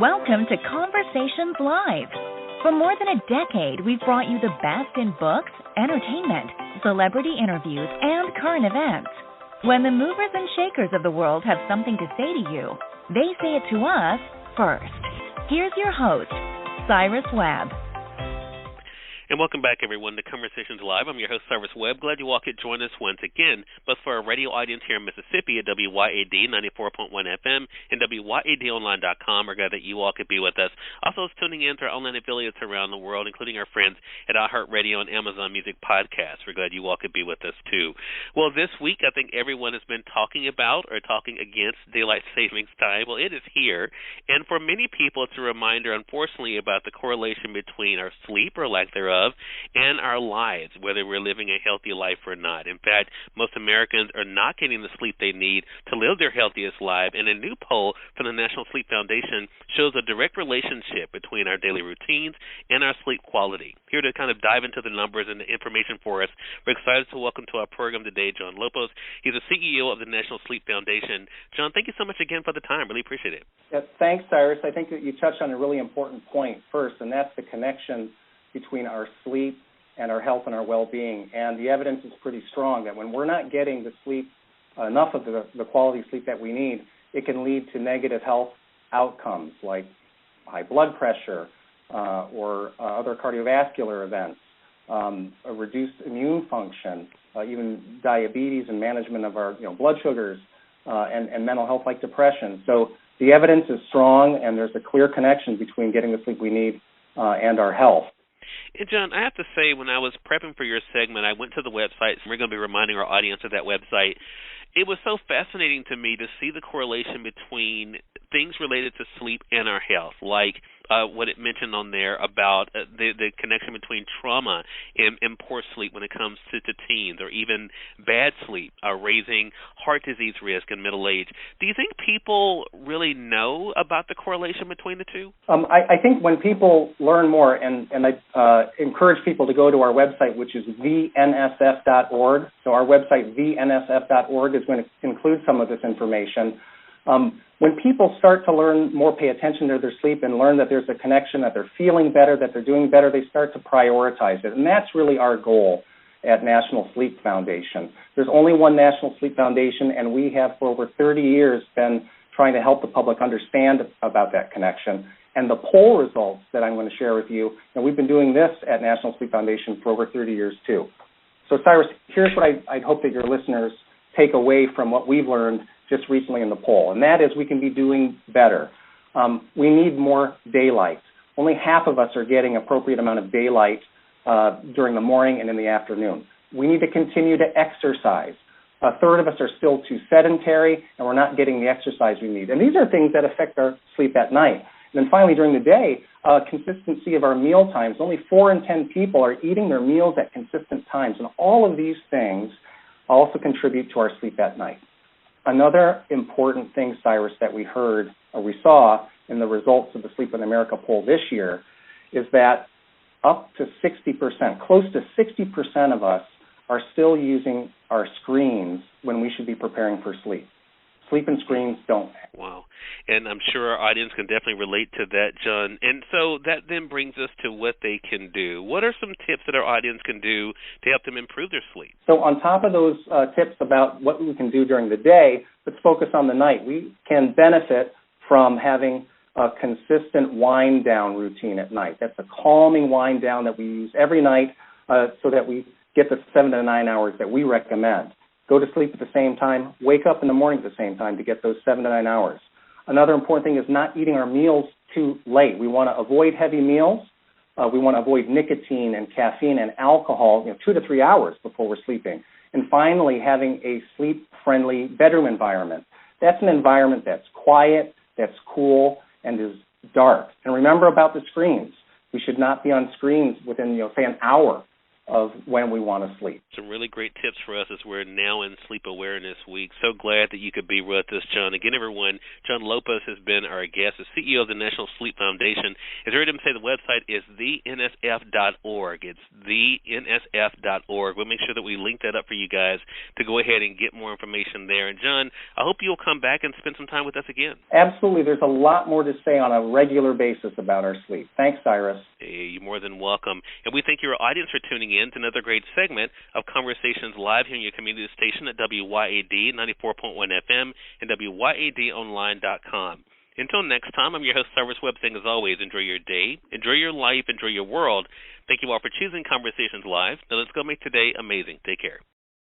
Welcome to Conversations Live. For more than a decade, we've brought you the best in books, entertainment, celebrity interviews, and current events. When the movers and shakers of the world have something to say to you, they say it to us first. Here's your host, Cyrus Webb. And welcome back, everyone, to Conversations Live. I'm your host, Cyrus Webb. Glad you all could join us once again, both for our radio audience here in Mississippi at WYAD 94.1 FM and WYADonline.com. We're glad that you all could be with us. Also, tuning in to our online affiliates around the world, including our friends at iHeartRadio and Amazon Music Podcasts. We're glad you all could be with us, too. Well, this week, I think everyone has been talking about or talking against daylight savings time. Well, it is here. And for many people, it's a reminder, unfortunately, about the correlation between our sleep or lack thereof and our lives, whether we're living a healthy life or not. In fact, most Americans are not getting the sleep they need to live their healthiest life, and a new poll from the National Sleep Foundation shows a direct relationship between our daily routines and our sleep quality. Here to kind of dive into the numbers and the information for us, we're excited to welcome to our program today John Lopos. He's the CEO of the National Sleep Foundation. John, thank you so much again for the time. Really appreciate it. Yeah, thanks, Cyrus. I think that you touched on a really important point first, and that's the connection between our sleep and our health and our well-being. And the evidence is pretty strong that when we're not getting the sleep, enough of the quality sleep that we need, it can lead to negative health outcomes like high blood pressure or other cardiovascular events, a reduced immune function, even diabetes and management of our blood sugars, and mental health like depression. So the evidence is strong, and there's a clear connection between getting the sleep we need and our health. And John, I have to say, when I was prepping for your segment, I went to the website, and we're going to be reminding our audience of that website. It was so fascinating to me to see the correlation between things related to sleep and our health, like what it mentioned on there about the connection between trauma and poor sleep when it comes to teens, or even bad sleep, raising heart disease risk in middle age. Do you think people really know about the correlation between the two? I think when people learn more, and I encourage people to go to our website, which is theNSF.org. So our website, theNSF.org, is going to include some of this information. When people start to learn more, pay attention to their sleep, and learn that there's a connection, that they're feeling better, that they're doing better, they start to prioritize it. And that's really our goal at National Sleep Foundation. There's only one National Sleep Foundation, and we have for over 30 years been trying to help the public understand about that connection. And the poll results that I'm going to share with you, and we've been doing this at National Sleep Foundation for over 30 years too. So Cyrus, here's what I'd hope that your listeners take away from what we've learned just recently in the poll, and that is we can be doing better. We need more daylight. Only half of us are getting appropriate amount of daylight during the morning and in the afternoon. We need to continue to exercise. A third of us are still too sedentary, and we're not getting the exercise we need. And these are things that affect our sleep at night. And then finally, during the day, consistency of our meal times. Only 4 in 10 people are eating their meals at consistent times, and all of these things also contribute to our sleep at night. Another important thing, Cyrus, that we heard or we saw in the results of the Sleep in America poll this year is that up to 60%, close to 60% of us are still using our screens when we should be preparing for sleep. Sleep and screens don't. Wow. And I'm sure our audience can definitely relate to that, John. And so that then brings us to what they can do. What are some tips that our audience can do to help them improve their sleep? So on top of those tips about what we can do during the day, let's focus on the night. We can benefit from having a consistent wind-down routine at night. That's a calming wind-down that we use every night so that we get the 7 to 9 hours that we recommend. Go to sleep at the same time, wake up in the morning at the same time to get those 7 to 9 hours. Another important thing is not eating our meals too late. We want to avoid heavy meals. We want to avoid nicotine and caffeine and alcohol 2 to 3 hours before we're sleeping. And finally, having a sleep-friendly bedroom environment. That's an environment that's quiet, that's cool, and is dark. And remember about the screens. We should not be on screens within, say, an hour of when we want to sleep. Some really great tips for us as we're now in Sleep Awareness Week. So glad that you could be with us, John. Again, everyone, John Lopos has been our guest, the CEO of the National Sleep Foundation. As you heard him say, the website is theNSF.org. It's theNSF.org. We'll make sure that we link that up for you guys to go ahead and get more information there. And, John, I hope you'll come back and spend some time with us again. Absolutely. There's a lot more to say on a regular basis about our sleep. Thanks, Cyrus. Hey, you're more than welcome. And we thank your audience for tuning in to another great segment of Conversations Live here on your community station at WYAD 94.1 FM and WYADonline.com. Until next time, I'm your host, Cyrus Webb, saying as always, enjoy your day, enjoy your life, enjoy your world. Thank you all for choosing Conversations Live. Now let's go make today amazing. Take care.